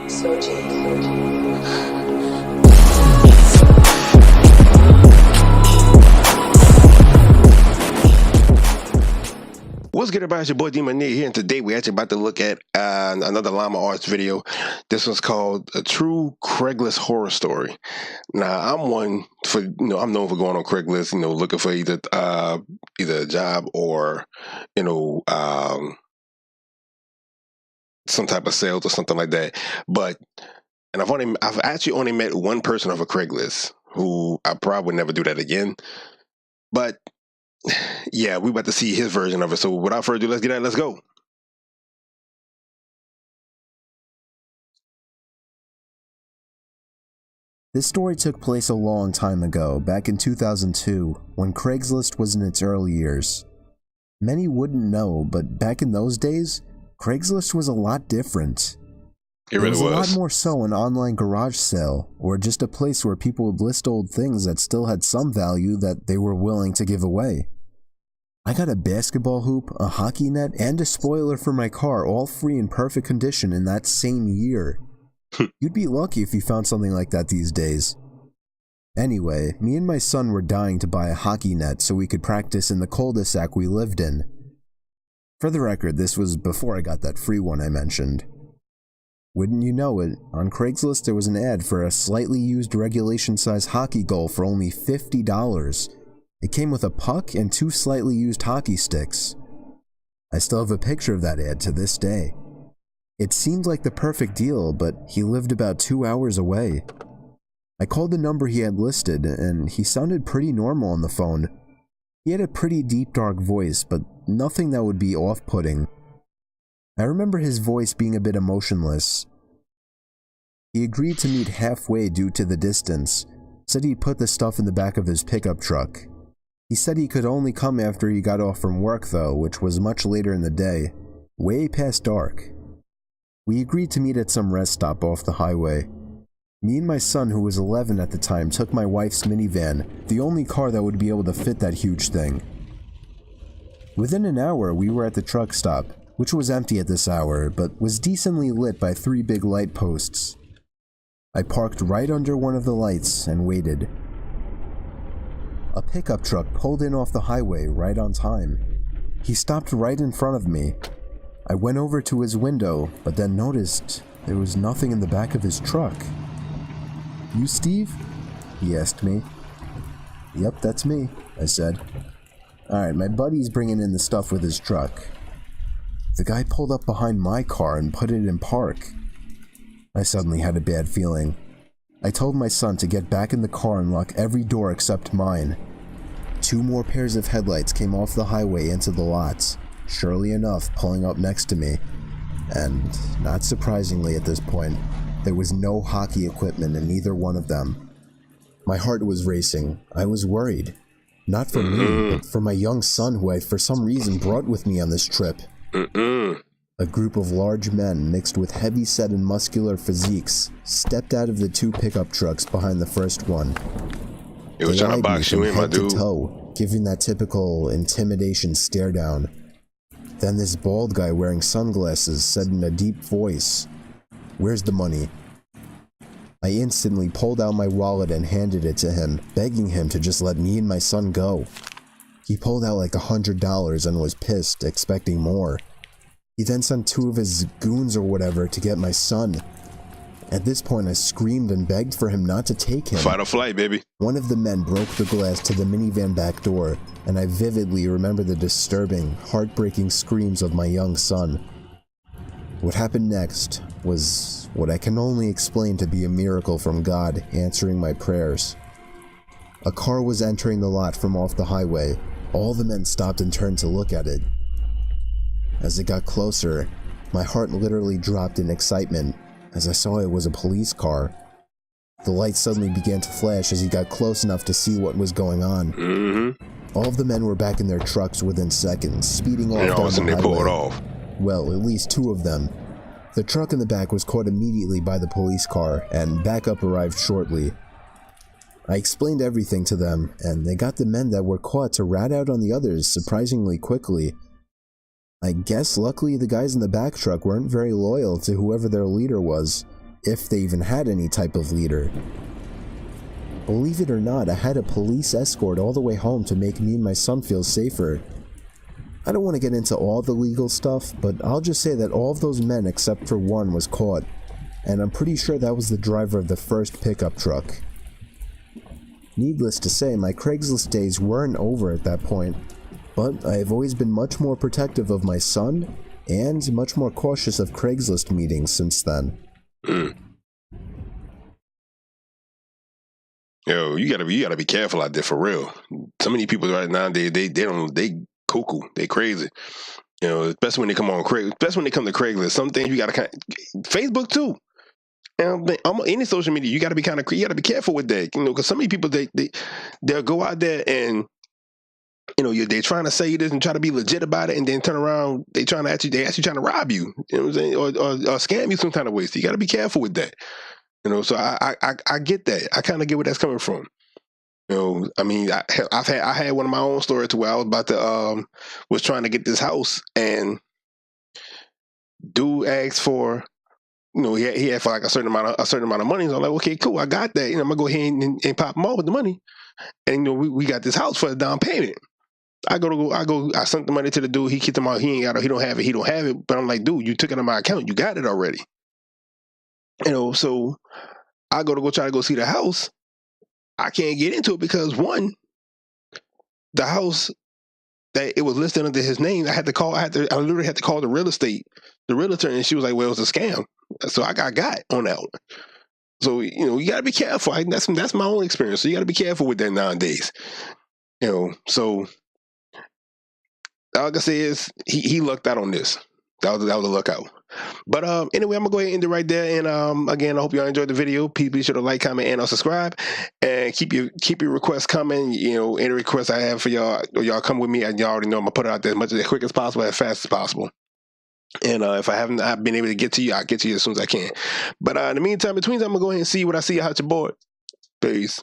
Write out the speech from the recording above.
What's good, everybody? It's your boy Demon Neeyooo here, and today we're actually about to look at another Llama Arts video. This one's called A True Craiglist Horror Story. Now, I'm one for, I'm known for going on Craigslist, looking for either a job or, some type of sales or something like that. And I've actually only met one person off of Craigslist who I probably would never do that again. But yeah, we about to see his version of it. So without further ado, let's get at it. Let's go. This story took place a long time ago, back in 2002, when Craigslist was in its early years. Many wouldn't know, but back in those days, Craigslist was a lot different. It really was. A lot more so an online garage sale, or just a place where people would list old things that still had some value that they were willing to give away. I got a basketball hoop, a hockey net, and a spoiler for my car, all free in perfect condition in that same year. You'd be lucky if you found something like that these days. Anyway, me and my son were dying to buy a hockey net so we could practice in the cul-de-sac we lived in. For the record, this was before I got that free one I mentioned. Wouldn't you know it, on Craigslist there was an ad for a slightly used regulation-size hockey goal for only $50. It came with a puck and 2 slightly used hockey sticks. I still have a picture of that ad to this day. It seemed like the perfect deal, but he lived about 2 hours away. I called the number he had listed, and he sounded pretty normal on the phone. He had a pretty deep, dark voice, but nothing that would be off-putting. I remember his voice being a bit emotionless. He agreed to meet halfway due to the distance, said he'd put the stuff in the back of his pickup truck. He said he could only come after he got off from work though, which was much later in the day, way past dark. We agreed to meet at some rest stop off the highway. Me and my son, who was 11 at the time, took my wife's minivan, the only car that would be able to fit that huge thing. Within an hour, we were at the truck stop, which was empty at this hour, but was decently lit by 3 big light posts. I parked right under one of the lights and waited. A pickup truck pulled in off the highway right on time. He stopped right in front of me. I went over to his window, but then noticed there was nothing in the back of his truck. "You Steve?" he asked me. "Yep, that's me," I said. "Alright, my buddy's bringing in the stuff with his truck." The guy pulled up behind my car and put it in park. I suddenly had a bad feeling. I told my son to get back in the car and lock every door except mine. 2 more pairs of headlights came off the highway into the lots, surely enough pulling up next to me. And, not surprisingly at this point, there was no hockey equipment in either one of them. My heart was racing. I was worried. Not for me, but for my young son who I for some reason brought with me on this trip. A group of large men mixed with heavy-set and muscular physiques stepped out of the 2 pickup trucks behind the first one. It was trying to box you in, my dude. Toe, giving that typical intimidation stare down. Then this bald guy wearing sunglasses said in a deep voice, "Where's the money?" I instantly pulled out my wallet and handed it to him, begging him to just let me and my son go. He pulled out like $100 and was pissed, expecting more. He then sent 2 of his goons or whatever to get my son. At this point, I screamed and begged for him not to take him. Fight or flight, baby. One of the men broke the glass to the minivan back door, and I vividly remember the disturbing, heartbreaking screams of my young son. What happened next was what I can only explain to be a miracle from God answering my prayers. A car was entering the lot from off the highway. All the men stopped and turned to look at it. As it got closer, my heart literally dropped in excitement as I saw it was a police car. The lights suddenly began to flash as he got close enough to see what was going on. All of the men were back in their trucks within seconds, speeding off down the highway. And they pulled off. Well, at least 2 of them. The truck in the back was caught immediately by the police car, and backup arrived shortly. I explained everything to them, and they got the men that were caught to rat out on the others surprisingly quickly. I guess luckily the guys in the back truck weren't very loyal to whoever their leader was, if they even had any type of leader. Believe it or not, I had a police escort all the way home to make me and my son feel safer. I don't want to get into all the legal stuff, but I'll just say that all of those men except for one was caught, and I'm pretty sure that was the driver of the first pickup truck. Needless to say, my Craigslist days weren't over at that point, but I have always been much more protective of my son, and much more cautious of Craigslist meetings since then. Yo, you gotta be careful out there for real. So many people right now, they cuckoo, they crazy. You know, especially when they come on especially when they come to Craigslist. Some things you gotta Facebook too. And any social media, you gotta be you gotta be careful with that. You know, because some of these people they'll go out there and you know they're trying to say this and try to be legit about it, and then turn around they actually trying to rob you. You know what I'm saying, or scam you some kind of way. So you gotta be careful with that. You know, so I get that. I kind of get where that's coming from. You know, I mean, I had one of my own stories to where I was about to was trying to get this house, and dude asked for, you know, he had for like a certain amount of money. So I'm like, okay, cool, I got that. You know, I'm gonna go ahead and pop him off with the money, and you know, we got this house for the down payment. I sent the money to the dude. He kicked him out. He don't have it. But I'm like, dude, you took it on my account. You got it already. You know, so I go try to go see the house. I can't get into it because one, the house that it was listed under his name, I literally had to call the realtor, and she was like, well, it was a scam. So I got on that one. So, you know, you gotta be careful. That's my own experience. So you gotta be careful with that nowadays. You know, so all I can say is he lucked out on this. That was a luck out. But anyway, I'm gonna go ahead and end it right there. And again, I hope y'all enjoyed the video. Please be sure to like, comment, and subscribe. And keep your requests coming. You know, any requests I have for y'all, or y'all come with me, and y'all already know I'm gonna put it out there as quick as possible, as fast as possible. And if I haven't been able to get to you, I'll get to you as soon as I can. But in the meantime, between time, I'm gonna go ahead and see what I see out your board. Peace.